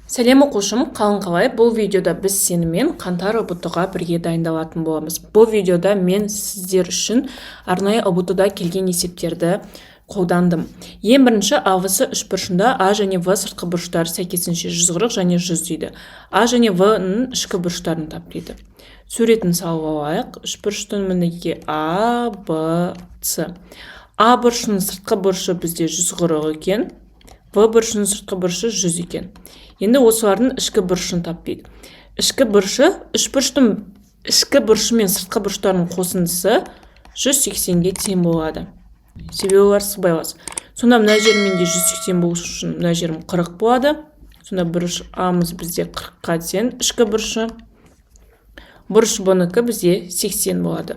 Сәлем оқушым, қалың қалай? Бұл видеода біз сенімен қаңтар ұбт-ға бірге дайындалатын боламыз. Бұл видеода мен сіздер үшін арнайы ұбт-да келген есептерді қолдандым. Ең бірінші ағысы үшбұрышында А және В сыртқы бұрыштары сәйкесінше 140 және 100 дейді. А және В-ның ішкі бұрыштарын тап дейді. Суретін салып алайық. Үшбұрыштың мінеге А, Б, С. А бұрышының сыртқы бұрышы бізде 140 екен. В бұрышының сыртқы бұрышы 100 екен. Енді осылардың ішкі бұрышын тап дейді. Ішкі бұрышы, үшбұрыштың ішкі бұрышы мен сыртқы бұрыштарының қосындысы 180-ге тең болады. Себебі олар сызбайлас. Сонда мына жермен де 180 болу үшін мына жерім 40 болады. Сонда бұрыш А-мыз бізде 40-қа тең, ішкі бұрышы. Бұрыш Б-нікі бізде 80 болады.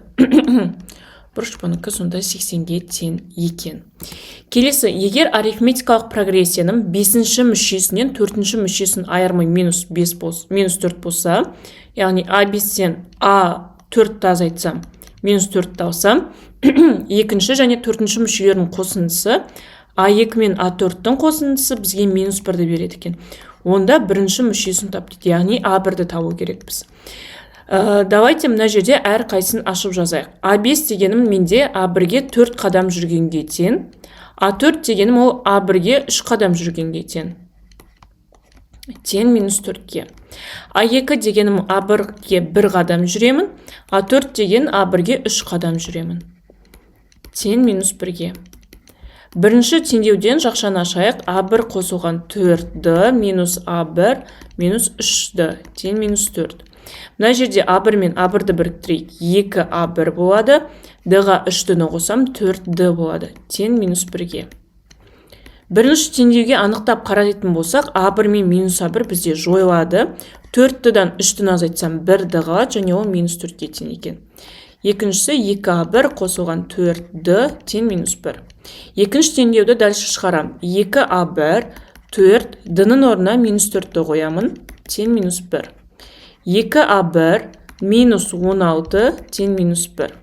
Бұрыш Б-нікі сонда 80-ге тең екен. Келесі, егер арифметикалық прогрессияның 5-ші мүшесінен 4-ші мүшесін айырмай минус 4 болса, яғни А5-тен А4-ті азайтсам, минус 4-ті алсам, 2-ші және 4-ші мүшелерінің қосындысы А2 мен А4-тің қосындысы бізге минус 1-ді береді екен. Онда 1-ші мүшесін тап дейді, яғни А1-ді табу керекпіз. Давайте мына жерде әр қайсын ашып жазайық. А5 дегенім менде А1-ге 4 қадам жүргенге тең. А4 дегенім ол А1-ге 3 қадам жүргенге тең. Тең минус 4-ге. А2 дегенім А1-ге 1 қадам жүремін. А4 деген А1-ге 3 қадам жүремін. Тең минус 1-ге. Бірінші теңдеуден жақшаны ашайық. А1 қосылған 4-ді минус А1 минус 3-ді. Тең минус 4. Мына жерде А1 мен А1-ді біріктірейік. 2А1 болады. Д-ға 3-ді қосам 4-ді болады. Тең минус 1-ге. Бірінші теңдеуге анықтап қарайтын болсақ, А1 мен минус А1 бізде жойылады. 4-дан 3-ді азайтсам 1-ді қалады, және ол минус 4-ге тең екен. Екіншісі 2А1 қосылған 4-ді тең минус 1. Екінші теңдеуді дәлше шығарам. 2А1 4, Д-ның орнына минус 4-ді қоямын, тең минус 1. 2А1 минус 16 тең минус 1.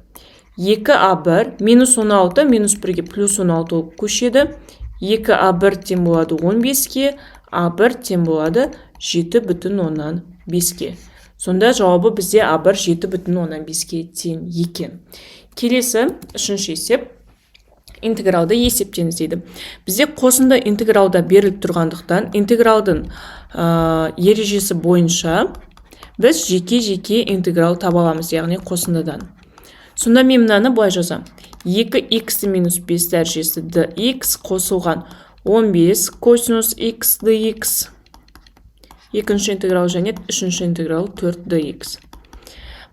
2А1 минус 16 минус 1-ге плюс 16 болып көшеді. 2А1 тең болады 15-ке, А1 тең болады 7,5-ге. Сонда жауабы бізде А1 7,5-ге тең екен. Келесі, үшінші есеп. Интегралды есептеңіз дейді. Бізде қосынды интегралда беріліп тұрғандықтан, интегралдың ережесі бойынша біз жеке-жеке интеграл таба аламыз, яғни қосындыдан. Сонда мен мынаны былай жазам. 2х минус 5 дәрежесі dx қосылған 15 косинус x dx. Екінші интеграл және үшінші интеграл 4dx.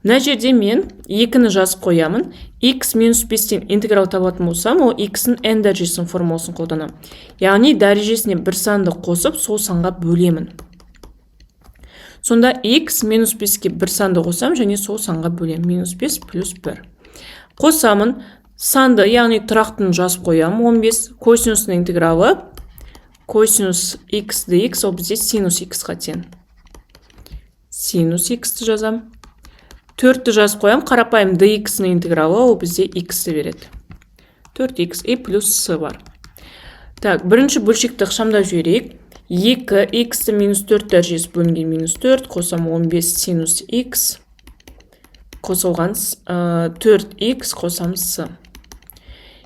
Мына жерде мен 2-ні жазып қоямын. X минус 5-тен интеграл табатын болсам, ол x-ін n дәрежесінің формуласын қолданам. Яғни дәрежесіне бір санды қосып, сол санға бөлемін. Сонда x минус 5-ке бір санды қосам, және сол санға бөлем. Минус 5 плюс 1. Қосамын, санды, яғни тұрақтың жазып қоям. 15 косинусының интегралы. Косинус x dx, ол бізде синус x-ға тең. Синус x-ті жазам. 4-ті жазып қоям. Қарапайым dx-ның интегралы, ол бізде x-ті береді. 4x и плюс с бар. Так, бірінші бөлшекті ықшамдап жіберейік. 2х минус 4 дәрежесі бөлінген минус 4, қосам 15 синус x, қосылған 4х, қосам с.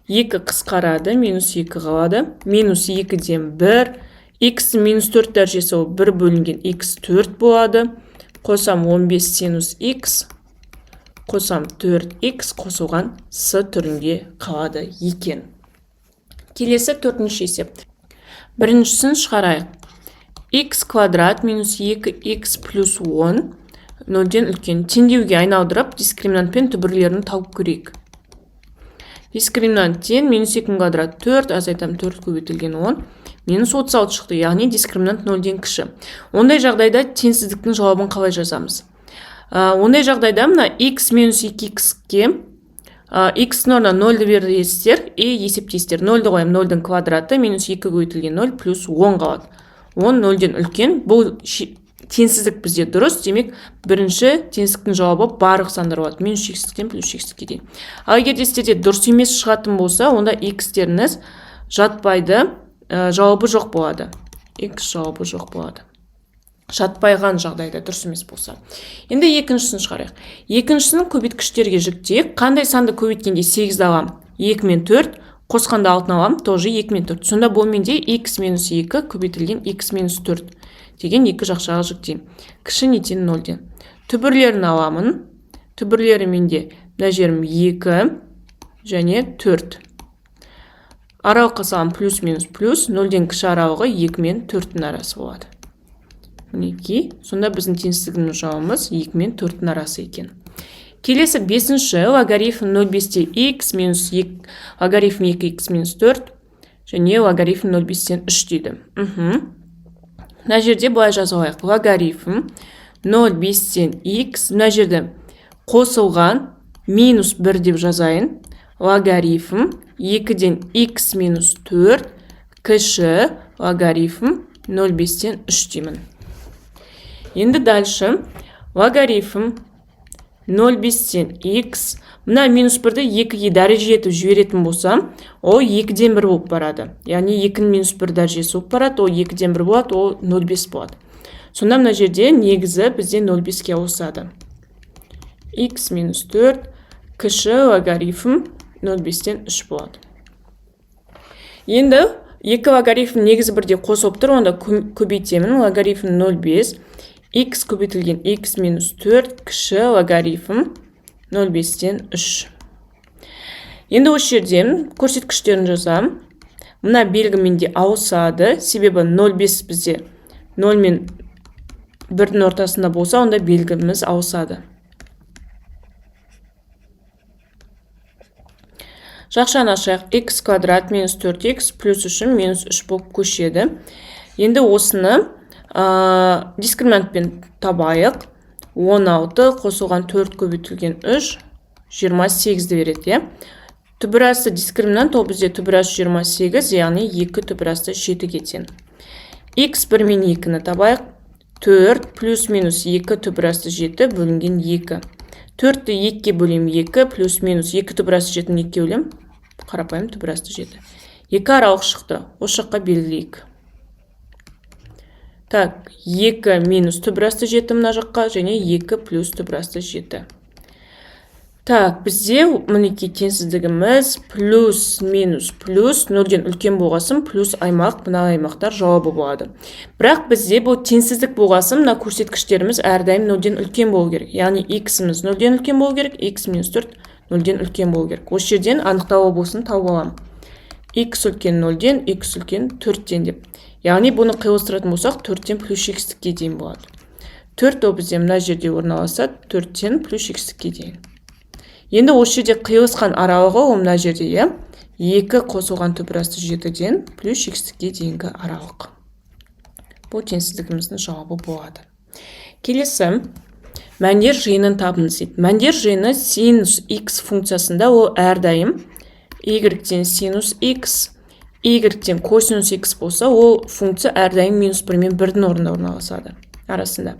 2 қысқарады, минус 2 қалады. Минус 2-ден 1, x минус 4 дәрежесі ол 1 бөлінген x 4 болады. Қосам 15 синус x, қосам 4х, қосылған с түрінде қалады екен. Келесі төртінші есеп. Біріншісін шығарайық. X квадрат минус 2x плюс 10 0-ден үлкен. Теңдеуге айналдырып, дискриминант пен түбірлерін тауып көрейік. Дискриминант тең минус 2 квадрат 4, азайтам 4 көбейтілген 10, минус 36 шықты, яғни дискриминант 0-ден кіші. Ондай жағдайда теңсіздіктің жауабын қалай жазамыз? Ондай жағдайда мына x минус 2x-ке x-ның орнына 0-ді бересіздер и есептейсіздер. 0-ді қоям, 0-дің квадраты минус 2 көбейтілген 0 плюс 10 қалады. 10 0-ден үлкен. Бұл теңсіздік бізде дұрыс. Демек, бірінші теңсіздіктің жауабы барлық сандар болады. Минус шексіздіктен плюс шексіздікке дейін. Ал егер сіздерде дұрыс емес шығатын болса, онда x-теріңіз жатпайды, жауабы жоқ болады. X жауабы жоқ болады. жатпайған жағдайда, дұрыс емес болса. Енді екіншісін шығарайық. Екіншісін көбейткіштерге жіктейік. Қандай санды көбейткенде 8 алам? 2 мен 4, қосқанда 6 алам, тоже 2 мен 4. Сонда бұл менде x минус 2 көбейтілген x минус 4 деген екі жақшаға жіктеймін. Кіші не тең 0-ден. Түбірлерін аламын. Түбірлері менде мына жерім 2 және 4. Аралыққа салам плюс минус плюс, 0-ден кіші аралығы 2 мен 4-дің арасы болады. Мінекей, сонда біздің теңсіздігіміз жауабымыз 2 мен 4-дің арасы екен. Келесі 5-ші логарифм 0,5-те x минус 2, логарифм 2x минус 4 және логарифм 0,5-тен 3 дейді. Мына жерде былай жазалайық. Логарифм 0,5-тен x, мына жерде қосылған минус 1 деп жазайын. Логарифм 2-ден x минус 4 кіші логарифм 0,5-тен 3 деймін. Енді дальше логарифм 0,5-тен x, мына минус 1-ді 2-ге дәреже етіп жіберетін болсам, ол 2-ден 1 болып барады. Яғни 2-ның минус 1 дәрежесі болып барады, ол 2-ден 1 болады, ол 0,5 болады. Сонда мына жерде негізі бізде 0,5-ке ауысады. x минус 4 кіші логарифм 0,5-тен 3 болады. Енді 2 логарифм негізі бірде қосылып тұр, онда көбейтемін. Логарифм 0,5, x көбейтілген x минус 4 кіші логарифм 0,5-тен 3. Енді осы жерден көрсеткіштерін жазам. Мына белгі менде ауысады, себебі 0,5 бізде 0 мен 1-дің ортасында болса, онда белгіміз ауысады. Жақшаны ашайық. X квадрат минус 4x плюс 3 минус 3 болып көшеді. Енді осыны дискриминантпен табайық. 16 қосылған 4 көбейтілген 3, 28-ді береді. Түбірасты дискриминант, ол бізде түбірасты 28, яғни 2 түбірасты 7-ге тең. X 1 мен 2-ні табайық. 4 плюс минус 2 түбірасты 7 бөлінген 2. 4-ті 2-ге бөлем 2, плюс минус 2 түбірасты 7-ні 2-ге бөлем. Қарапайым түбірасты 7. 2 аралық шықты. Осы жаққа белгілейік. Так, 2 минус түбірасты 7 мына жаққа, және 2 плюс түбірасты 7. Так, бізде мінекей теңсіздігіміз плюс минус плюс 0-ден үлкен болғасын плюс аймақ, мына аймақтар жауабы болады. Бірақ бізде бұл теңсіздік болғасын, мына көрсеткіштеріміз әрдайым 0-ден үлкен болу керек. Яғни x-іміз 0-ден үлкен болу керек, x минус 4 0-ден үлкен болу керек. Осы жерден анықтау болсын тауып аламын. X үлкен 0-ден, x үлкен 4-ден деп. Яғни бұны қиылыстыратын болсақ 4-ден плюс x-ке дейін болады. 4 ол бізде мына жерде орналасады, 4-ден плюс x-ке дейін. Енді осы жерде қиылысқан аралығы ол мына жерде 2 қосылған түбірасты 7-ден плюс x-ке дейінгі аралық. Бұл теңсіздігіміздің жауабы болады. Келесі мәндер жиынын табыңыз дейді. Мәндер жиыны синус x функциясында ол әрдайым y-тен синус x, y-тен косинус x болса, ол функция әрдайым минус 1 мен 1-дің орнында орналасады арасында.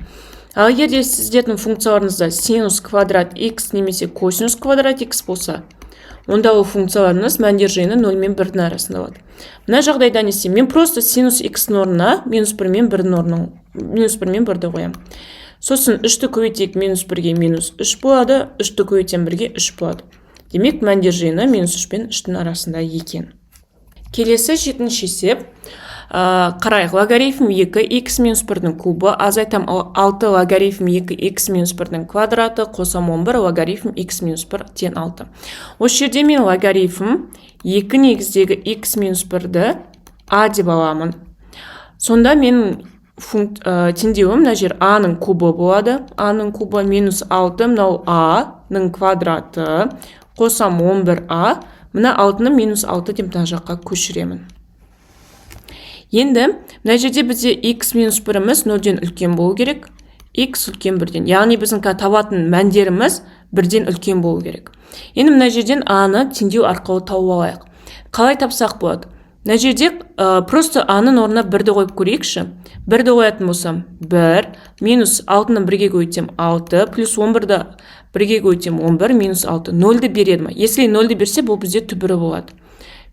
Ал егерде сіздердің функцияларыңызда синус квадрат x немесе косинус квадрат x болса, онда ол функцияларыңыз мәндер жиыны 0 мен 1-дің арасында болады. Мына жағдайда не істеймін? Мен просто синус x-ның орнына минус 1 мен 1-ді қоямын. Сосын 3-ті көбейтейік, минус 1-ге минус 3 болады, 3-ті көбейтем 1-ге 3 болады. Демек, мәндер жиыны минус 3 пен 3-дің арасында екен. Келесі 7-ші есеп. Қарайық, логарифм 2 x минус 1-дің кубы, азайтам 6 логарифм 2 x минус 1-дің квадраты, қосам 11 логарифм x минус 1 тен 6. Осы жерде мен логарифм 2 негіздегі x минус 1-ді a деп аламын. Сонда мен теңдеуім мына жер a-ның кубы болады. a-ның кубы минус 6, мынау a-ның квадраты, қосам 11a, мына 6-ны минус 6 деп мына жаққа көшіремін. Енді, мына жерде бізде x минус 1-іміз 0-ден үлкен болу керек, x үлкен 1-ден. Яғни біздің табатын мәндеріміз 1-ден үлкен болу керек. Енді мына жерден a-ны теңдеу арқылы тауып алайық. Қалай тапсақ болады? Мына жерде просто a-ның орнына 1-ді қойып көрейікші. 1-ді қоятын болсам 1, минус 6-ны 1-ге көйтем 6, плюс 11-ді 1-ге көйтем 11, минус 6. 0-ді береді ма? Если 0-ді берсе, бұл бізде түбірі болады.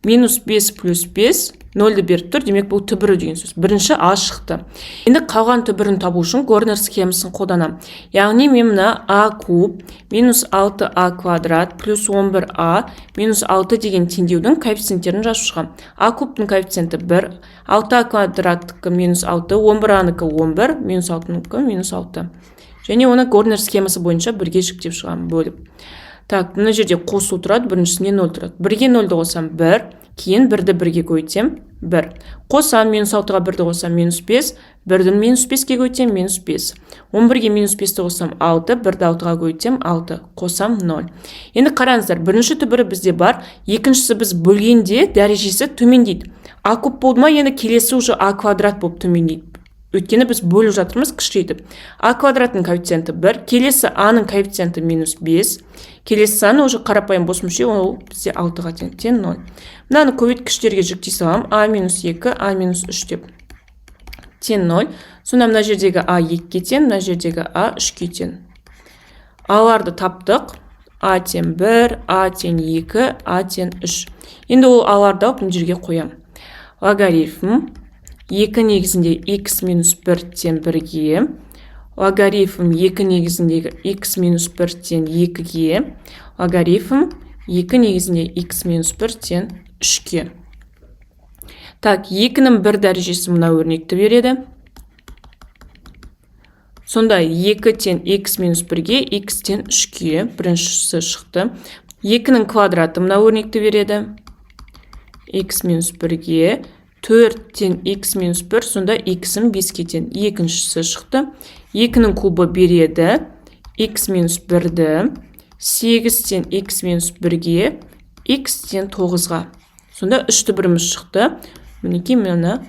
минус 5 плюс 5 0-ді беріп тұр, демек бұл түбірі деген сөз. Бірінші А шықты. Енді қалған түбірін табу үшін Горнер схемасын қолданам. Яғни мен мына А куб минус 6А квадрат плюс 11А минус 6 деген теңдеудің коэффициенттерін жазып шығам. А кубтың коэффициенті 1, 6А квадраттікі минус 6, 11анікі 11, минус 6-нікі минус 6. Және оны Горнер схемасы бойынша бірге жіктеп шығам, бөліп. Так, мына жерде қосу тұрады, біріншісіне 0 тұрады. Бірге 0-ді қосам 1, кейін 1-ді 1-ге көйтем 1. Қосам минус 6-ға 1-ді қосам минус 5, 1-ді минус 5-ге көйтем минус 5. 11-ге минус 5-ді қосам 6, 1-ді 6-ға көйтем 6, қосам 0. Енді қараңыздар, бірінші түбірі бізде бар, екіншісі біз бөлгенде дәрежесі төмендейді. А куб болды ма, енді келесі уже А квадрат болып төмендейді. Өйткені біз бөліп жатырмыз кішірейтіп. А квадраттың коэффициенті 1, келесі Аның коэффициенті минус 5, келесі саны уже қарапайым бос мүше, ол бізде 6-ға тең 0. Мынаны көбейткіштерге жүктей салам, А минус 2, А минус 3 деп тең 0. Сонда мына жердегі А 2-ге тең, мына жердегі А 3-ге тең. Аларды таптық. А тең 1, А тең 2, А тең 3. Енді ол аларды алып мына жерге қоям. Логарифм 2 негізінде x минус 1 тең 1-ге, логарифм 2 негізіндегі x минус 1 тең 2-ге, логарифм 2 негізінде x минус 1 тең 3-ге. Так, 2-нің 1 дәрежесі мына өрнекті береді. Сонда 2 тең x минус 1-ге, x тең 3-ге, біріншісі шықты. 2-нің квадраты мына өрнекті береді. x минус 1-ге, 4 тең x минус 1, сонда x-ім 5-ге тең, екіншісі шықты. 2-нің кубы береді, x минус 1-ді, 8 тең x минус 1-ге, x тең 9-ға. Сонда 3-ті біріміз шықты. Мінеке мені.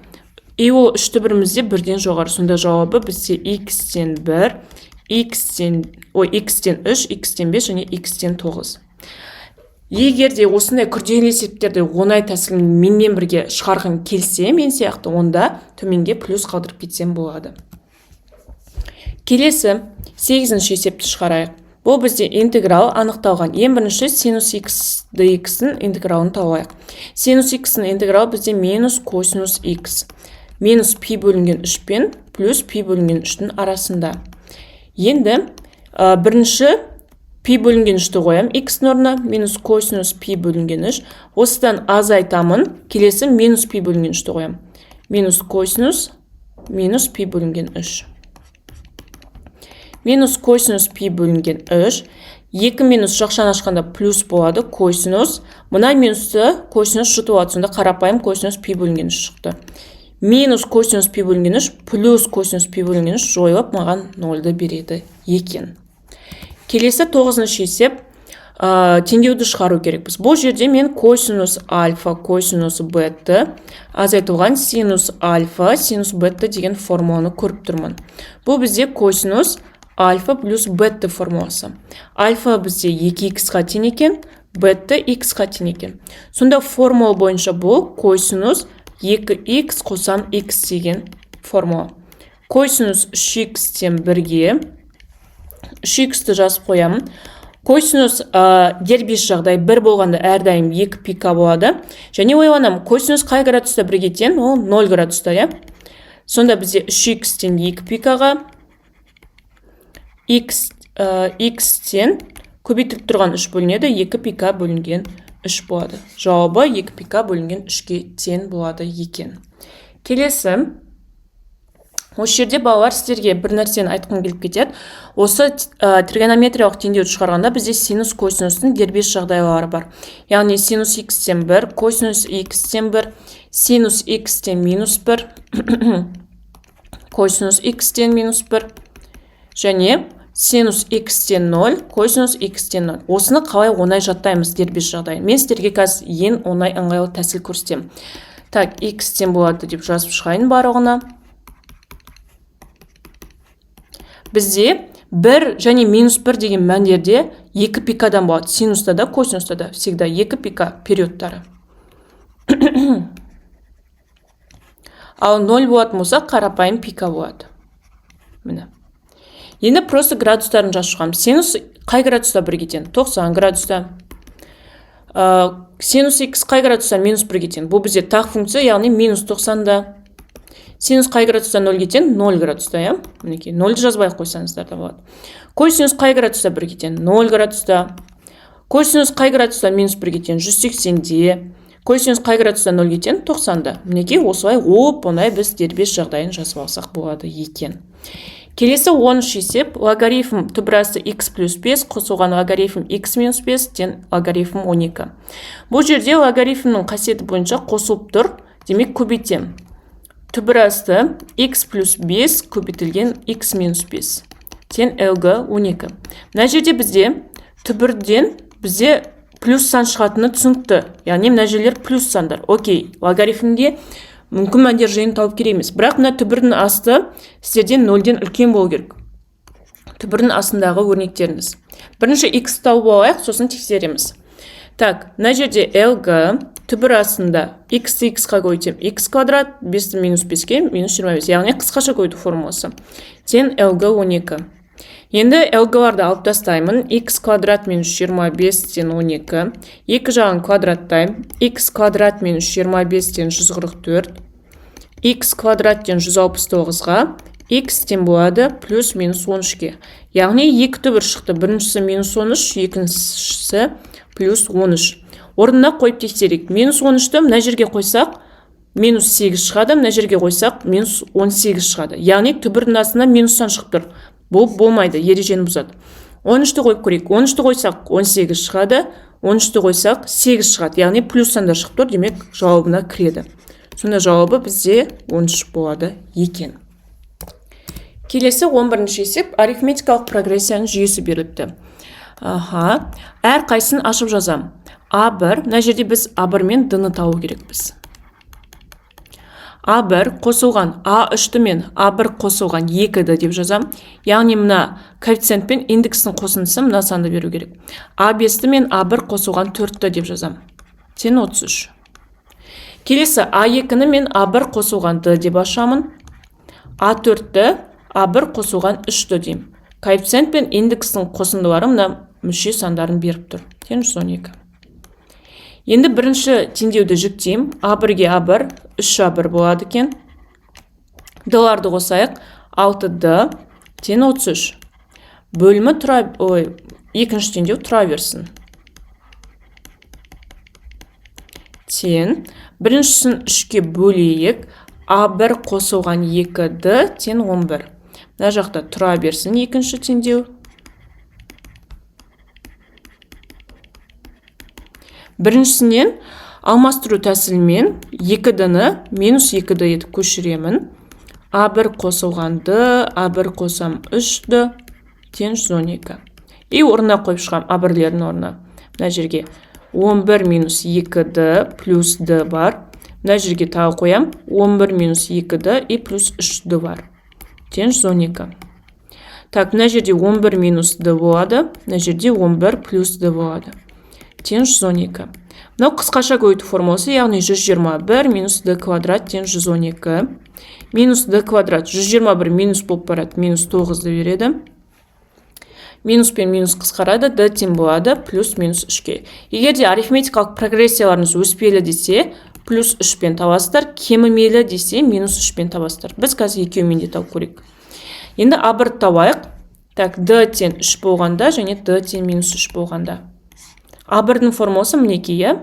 И ол 3-ті бірімізде бірден жоғары. Сонда жауабы бізде x тең 1, x тең 3, x тең 5 және x тең 9. Егерде осындай күрделі есептерді оңай тәсілмен менімен бірге шығарғым келсе, мен сияқты онда төменге плюс қалдырып кетсем болады. Келесі 8-ші есепті шығарайық. Бұл бізде интеграл анықталған. Ең бірінші синус x dx-ін интегралын табайық. Синус x-ін интеграл бізде минус косинус x. Минус пи бөлінген 3 пен плюс пи бөлінген 3-дің арасында. Енді бірінші пи бөлінген 3-ті қоям, x-ның орнына минус косинус пи бөлінген 3. Осыдан азайтамын, келесі минус пи бөлінген 3-ті қоям. Минус косинус, минус пи бөлінген 3. Минус косинус пи бөлінген 3. 2 минус жақшаны ашқанда плюс болады, косинус. Мұна минусты косинус жұтып алады, сонда қарапайым косинус пи бөлінген 3 шықты. Минус косинус пи бөлінген 3, плюс косинус пи бөлінген 3 жойылып маған 0-ды береді екен. Келесі 9-шы есеп теңдеуді шығару керекпіз. Бұл жерде мен косинус альфа, косинус бета азайтылған синус альфа, синус бета деген формуланы көріп тұрмын. Бұл бізде косинус альфа плюс бета формуласы. Альфа бізде 2х-ға тең екен, бета х-ға тең екен. Сонда формула бойынша бұл косинус 2х қосам х деген формула. Косинус 3х тең 1-ге 3х-ті жазып қоямын. Косинус дербес жағдай 1 болғанда әрдайым 2 пика болады. Және ойланам, косинус қай градуста 1-ге тең, ол 0 градуста, я? Сонда бізде 3х тең 2 пикаға, х тең көбейтіліп тұрған 3 бөлінеді, 2 пика бөлінген 3 болады. Жауабы 2 пика бөлінген 3-ге тең болады екен. Келесі, осы жерде балалар сіздерге бір нәрсені айтқым келіп кетеді. Осы тригонометриялық теңдеуді шығарғанда бізде синус косинустың дербес жағдайлары бар. Яғни синус x тең 1, косинус x тең 1, синус x тең минус 1, косинус x тең минус 1, және синус x тең 0, косинус x тең 0. Осыны қалай оңай жаттаймыз дербес жағдай. Мен сіздерге қазір ең оңай ыңғайлы тәсіл көрсетемін. Так, x тең болады деп жазып шығайын барлығына. Бізде 1 және минус 1 деген мәндерде 2 пикадан болады. Синуста да, косинуста да всегда 2 пика периодтары. Ал 0 болатын болса, қарапайым пика болады. Міне. Енді просто градустарын жазып шығамын. Синус қай градуста 1-ге тең? 90 градуста. Синус x қай градустан минус 1-ге тең? Бұл бізде тақ функция, яғни минус 90-да. Синус қай градустан 0-ге тең? 0 градуста, иә? Мінекей, 0-ды жазбай қойсаңыздар да болады. Косинус қай градуста 1-ге тең? 0 градуста. Косинус қай градустан минус 1-ге тең? 180-де. Косинус қай градустан 0-ге тең? 90-да. Мінекей, осылай оп-оңай біз дербес жағдайын жазып алсақ болады екен. Келесі 13 есеп, логарифм түбірасты x плюс 5 қосылған логарифм x минус 5 тең логарифм 12. Бұл жерде логарифмнің қасиеті бойынша қосылып тұр, демек көбейтем. Түбірасты x плюс 5 көбейтілген x минус 5 тең lg 12. Мына жерде бізде түбірден бізде плюс сан шығатыны түсінікті. Яғни мына жерлер плюс сандар. Окей, логарифмге мүмкін мәндер жиын тауып кереміз. Бірақ мына түбірдің асты сіздерден 0-ден үлкен болу керек. Түбірдің астындағы өрнектеріңіз. Бірінші x тауып алайық, сосын тексереміз. Так, мына жерде lg түбір астында x-қа көйтем x квадрат, 5 минус 5-ке минус 25. Яғни қысқаша көйді формуласы. Тең lg 12. Енді lg-ларды алып тастаймын. X квадрат минус 25 тең 12. Екі жағын квадраттайым. X квадрат минус 25 тең 144. X квадрат тең 169-ға. X тең болады плюс минус 13-ке. Яғни екі түбір шықты. Біріншісі минус 13, екіншісі плюс 13. Орнына қойып тексерейік. Минус 13-ті мына жерге қойсақ, минус 8 шығады. Мына жерге қойсақ, минус 18 шығады. Яғни түбірдің астына минустан шығып тұр. Бұл болмайды, ережені бұзады. 13-ті қойып көрейік. 13-ті қойсақ 18 шығады, 13-ті қойсақ 8 шығады. Яғни плюс санда шығып тұр, демек жауабына кіреді. Сонда жауабы бізде 13 болады екен. Келесі 11-ші есеп, арифметикалық прогрессияның жүйесі беріліпті. Әр қайсын ашып жазам. А1, мына жерде біз А1 мен D-ны табу керекпіз. А1 қосылған А3-ті мен А1 қосылған 2-ді деп жазам. Яғни мына коэффициент пен индекстің қосындысы мына санды беру керек. А5-ті мен А1 қосылған 4-ті деп жазам. Тең 33. Келесі А2-ні мен А1 қосылған D деп ашамын. А4-ті А1 қосылған 3-ті дейм. Коэффициент пен индекстің қосындылары мына мүше сандарын беріп тұр. Тең 112. Енді бірінші теңдеуді жүктейм. А1-ге А1, 3А1 болады екен. D-ларды қосайық. 6D тең 33. Бөлімі екінші теңдеу тұра берсін. Тең. Біріншісін 3-ке бөлейік. А1 қосылған 2D тең 11. Мына жақта тұра берсін екінші теңдеу. Біріншісінен алмастыру тәсілімен 2D-ні минус 2D етіп көшіремін. А1 қосылған D, А1 қосам 3D, тең 112. И орнына қойып шығам А1-лердің орнына. Мына жерге 11 минус 2D плюс D бар. Мына жерге тағы қоям. 11 минус 2D и плюс 3D бар. Тең 112. Так, мына жерде 11 минус D болады. Мына жерде 11 плюс D болады. Тең 112. Мынау қысқаша көйту формуласы, яғни 121 минус D квадрат тең 112. Минус D квадрат 121 минус болып барады, минус 9-ды береді. Минус пен минус қысқарады, D тең болады, плюс минус 3-ке. Егер де арифметикалық прогрессияларыңыз өспелі десе, плюс 3 пен табасыздар, кемімелі десе, минус 3 пен табасыздар. Біз қазір екеуімен де тауып көрейік. Енді А1 табайық. Так, D тең 3 болғанда, және D тең минус 3 болғанда. А1-дің формуласы мінекей.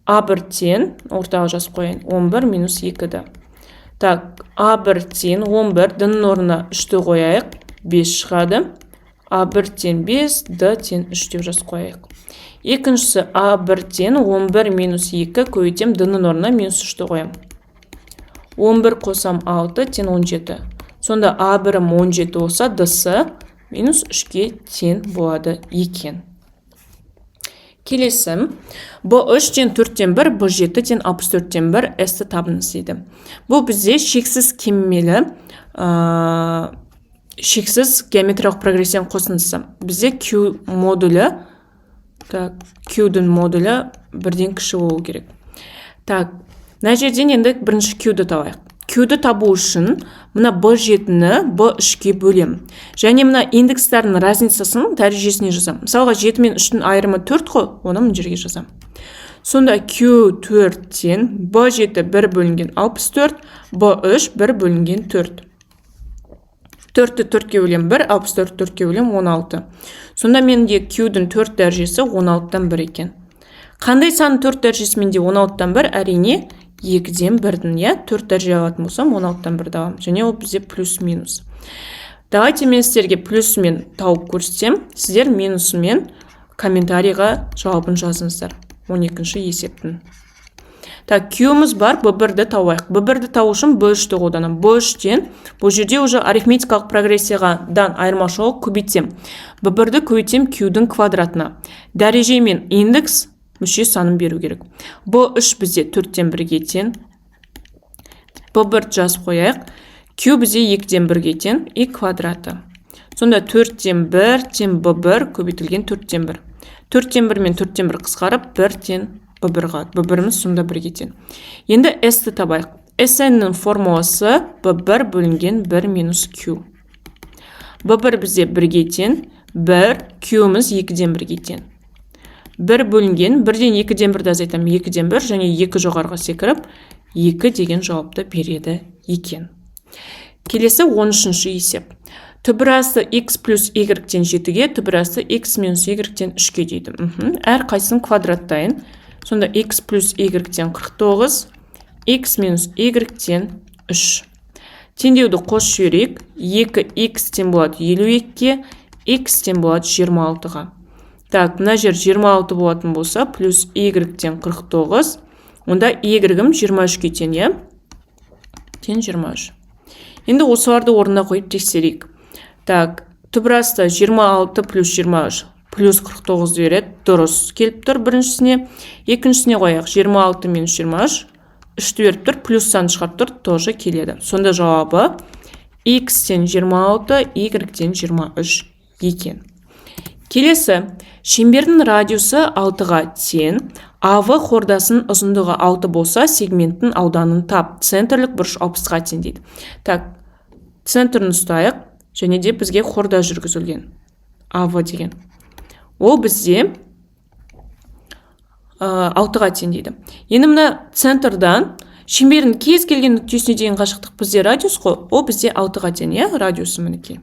А1 тең, ортаға жазып қойын, 11 минус 2-ді. Так, А1 тең 11, D-ның орнына 3-ті қояйық, 5 шығады. А1 тең 5, D тең 3 деп жазып қояйық. Екіншісі А1 тең 11 минус 2 көйтем, D-ның орнына минус 3-ті қоям. 11 қосам 6 тең 17. Сонда А1-ім 17 болса, D-сы минус 3-ке тең болады екен. Келесі, B3 тең 4-тен 1, B7 тең 64-тен 1 S-ті табыңыз дейді. Бұл бізде шексіз кеммелі, шексіз геометриялық прогрессияның қосындысы. Бізде Q модулі, Q-дің модулі бірден кіші болу керек. Так, мына жерден енді бірінші Q-ді табайық. Q-ді табу үшін мына B7-ні B3-ке бөлем. Және мына индекстардың разницасын дәрежесіне жазам. Мысалға 7 мен 3-дің айырымы 4 қой, оны мына жерге жазам. Сонда Q4-тен B7 1 бөлінген 64, B3 1 бөлінген 4. 4-ті 4-ке бөлем 1, 64 4-ке бөлем 16. Сонда менде Q-дің 4 дәрежесі 16-тан 1 екен. Қандай сан 4 дәрежесі менде 16-тан 1? Әрине 2-ден 1-дің, 4 дәреже алатын болсам 16-тан 1 табам. Және ол бізде плюс-минус. Давайте мен сіздерге плюсымен тауып көрсетсем, сіздер минусымен комментарийға жауабын жазыңыздар. 12-ші есептің. Так, Q-мыз бар, B1-ді тауайық. B1-ді тау үшін B3-ді қолданам. B3-тен бұл жерде уже арифметикалық прогрессиядан айырмашылық көбейтсем. B1-ді көбейтсем Q-дің квадратына. Дәреже мен индекс мүше санын беру керек. B3 бізде 4-тен 1-ге тең. B1 жазып қояйық. Q бізде 2-ден 1-ге тең и квадраты. Сонда 4-тен 1 тең B1 көбейтілген 4-тен 1. 4-тен 1 мен 4-тен 1 қысқарып 1-тен B1-ға. B1-міз сонда 1-ге тең. Енді S-ті табайық. SN-нің формуласы B1 бөлінген 1 минус Q. B1 бізде 1-ге тең, 1, Q-міз 2-ден 1-ге тең. 1 бөлінген 1-ден 2-ден 1-ді азайтам, 2-ден 1 және 2 жоғарғы секіріп, 2 деген жауапты береді екен. Келесі 13-ші есеп. Түбірасты x плюс y-тен 7-ге, түбірасты x минус y-тен 3-ке дейді. Әр қайсын квадраттайын. Сонда x плюс y-тен 49, x минус y-тен 3. Теңдеуді қос жүйрек, 2x-тен болады 52-ке, x-тен болады 26-ға. Так, мына жер 26 болатын болса, плюс y-тен 49, онда y-ім 23-ке тең, тең 23. Енді осыларды орнына қойып тексерейік. Так, түбірасты 26 плюс 23 плюс 49 береді, дұрыс келіп тұр біріншісіне. Екіншісіне қояйық, 26 минус 23, 3-ті беріп тұр, плюс сан шығарып тұр, тоже келеді. Сонда жауабы x-тен 26, y-тен 23 екен. Келесі, шеңбердің радиусы 6-ға тең, AV хордасының ұзындығы 6 болса, сегменттің ауданын тап. Центрлік бұрыш 60-ға тең дейді. Так, центрін ұстайық, және де бізге хорда жүргізілген. AV деген. Ол бізде 6-ға тең дейді. Енді мына центрдан шеңбердің кез келген нүктесіне дейін қашықтық бізде радиус қой, ол бізде 6-ға тең, радиусы мінекей.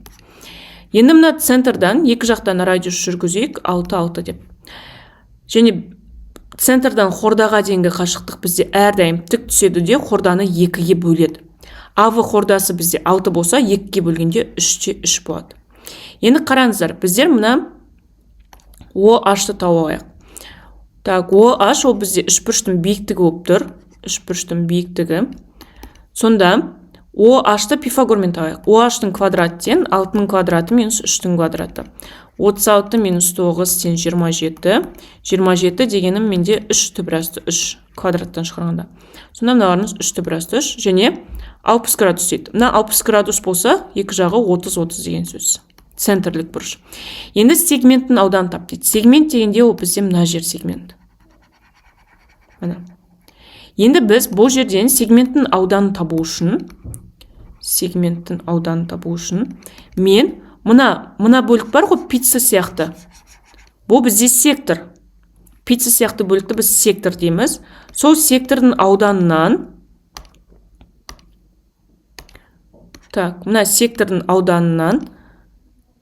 Енді мына центрдан екі жақтан радиус жүргізейік 6 деп. Және центрдан хордаға дейінгі қашықтық бізде әрдайым тік түседі де хорданы 2-ге бөледі. AV хордасы бізде 6 болса, 2-ге бөлгенде 3-те 3 болады. Енді қараңыздар, біздер мына OH-ты тауып алайық. Так, OH ол бізде үшбұрыштың биіктігі болып тұр. Үшбұрыштың биіктігі. Сонда OH-ты пифагормен табайық. OH-тың квадраттен 6-ның квадраты минус 3-тің квадраты. 36 минус 9 тең 27. 27 дегенім менде 3 түбірасты 3 квадраттан шығарғанда. Сонда мыналарымыз 3 түбірасты 3 және 60 градус дейді. Мына 60 градус болса, екі жағы 30-30 деген сөз. Центрлік бұрыш. Енді сегменттің ауданын тап дейді. Сегмент дегенде ол бізде мына жер сегмент. Енді біз бұл жерден сегменттің ауданын табу үшін, мен мына бөлік бар ғой, пицца сияқты. Бұл бізде сектор. Пицца сияқты бөлікті біз сектор дейміз. Сол сектордың ауданынан, так, мына сектордың ауданынан,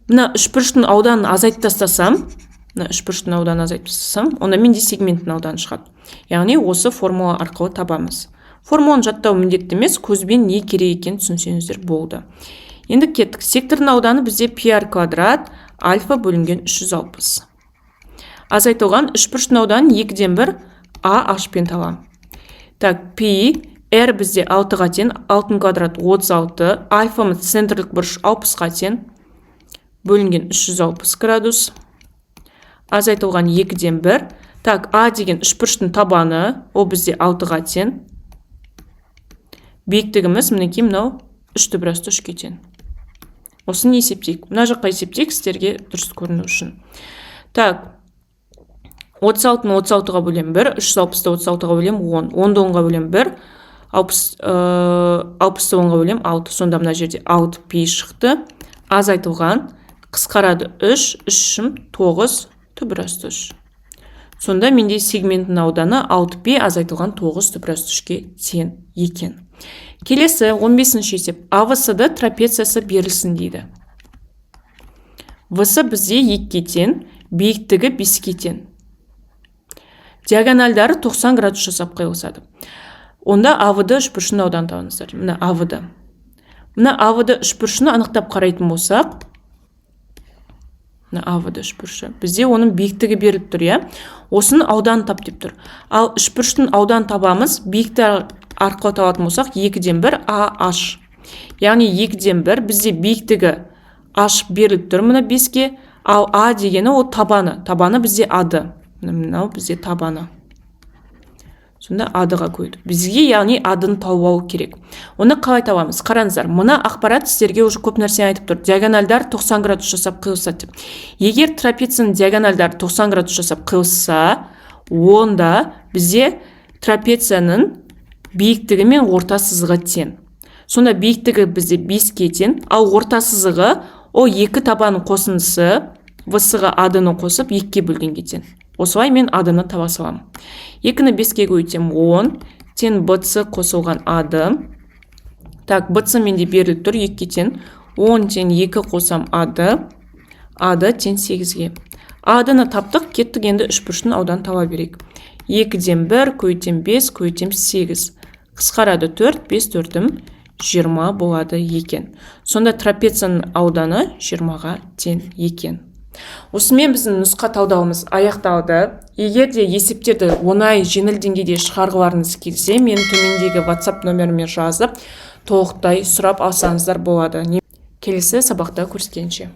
мына үшбұрыштың ауданын азайтып тастасам, онда менде сегменттің ауданы шығады. Яғни осы формула арқылы табамыз. Формуланы жаттау міндетті емес, көзбен не керек екенін түсінсеңіздер болды. Енді кеттік. Сектордың ауданы бізде πr квадрат альфа бөлінген 360. Азайтылған үшбұрыштың ауданын 2-ден 1 AH-пен табам. Так, π r бізде 6-ға тең, 6-ның квадраты 36, альфамыз центрлік бұрыш 60-ға тең, бөлінген 360 градус. Азайтылған 2-ден 1. Так, А деген үшбұрыштың табаны, ол бізде 6-ға тең. Биіктігіміз мінекей мынау 3 түбірасты 3-ке тең. Осыны есептейік. Мына жаққа есептейік, сіздерге дұрыс көріну үшін. Так, 36-ны 36-ға бөлем 1, 360-ды 36-ға бөлем 10, 10-ды 10-ға бөлем 1, 60-ты 10-ға бөлем 6. Сонда мына жерде 6 пи шықты. Аз айтылған қысқарады 3, 3 9 түбірасты 3. Сонда менде сегменттің ауданы 6 пи аз айтылған 9 түбірасты 3-ке тең екен. Келесі 15-ші есеп. АВС-ды трапециясы берілсін дейді. ВС бізде 2-ке тең, биіктігі 5-ке тең. Диагональдары 90 градус жасап қойылсады. Онда АВ-ды үшбұрышының ауданын табыңыздар. Мына АВ-ды. Мына АВ-ды үшбұрышын анықтап қарайтын болсақ, мына АВ-ды үшбұрышы. Бізде оның биіктігі беріліп тұр, я? Осының ауданын тап деп тұр. Ал үшбұрыштың ауданын табамыз, биіктігі арқылы табатын болсақ, 2-ден 1 AH. Яғни 2-ден 1 бізде биіктігі H беріліп тұр, мына 5-ке, ал А дегені ол табаны. Табаны бізде ады. Мынау бізде табаны. Сонда адыға қойды. Бізге, яғни адын тауып алу керек. Оны қалай табамыз? Қараңыздар, мына ақпарат сіздерге уже көп нәрсе айтып тұр. Диагональдар 90 градус жасап қиылса деп. Егер трапецияның диагональдары 90 градус жасап қиылса, онда бізде трапецияның биіктігі мен орта сызығы тең. Сонда биіктігі бізде 5-ке тең, ал орта сызығы о 2 табаның қосындысы ВС-ға адыны қосып 2-ке бөлгенге тең. Осылай мен адыны таба саламын. 2-ні 5-ке көйтем 10, тең БЦ қосылған ады. Так, БЦ менде беріліп тұр 2-ке тең. 10 тең 2 қосам ады. Ады тең 8-ге. Адыны таптық, кеттік енді үшбұрыштың ауданын таба берейік. 2-ден 1, көйтем 5, көйтем 8. Қысқарады 4, 5 4-ім 20 болады екен. Сонда трапецияның ауданы 20-ға тең екен. Осымен біздің нұсқа талдауымыз аяқталды. Егер де есептерді оңай жеңіл деңгейде шығарғыларыңыз келсе, менің төмендегі WhatsApp нөміріме жазып, толықтай сұрап алсаңыздар болады. Келесі сабақта көріскенше.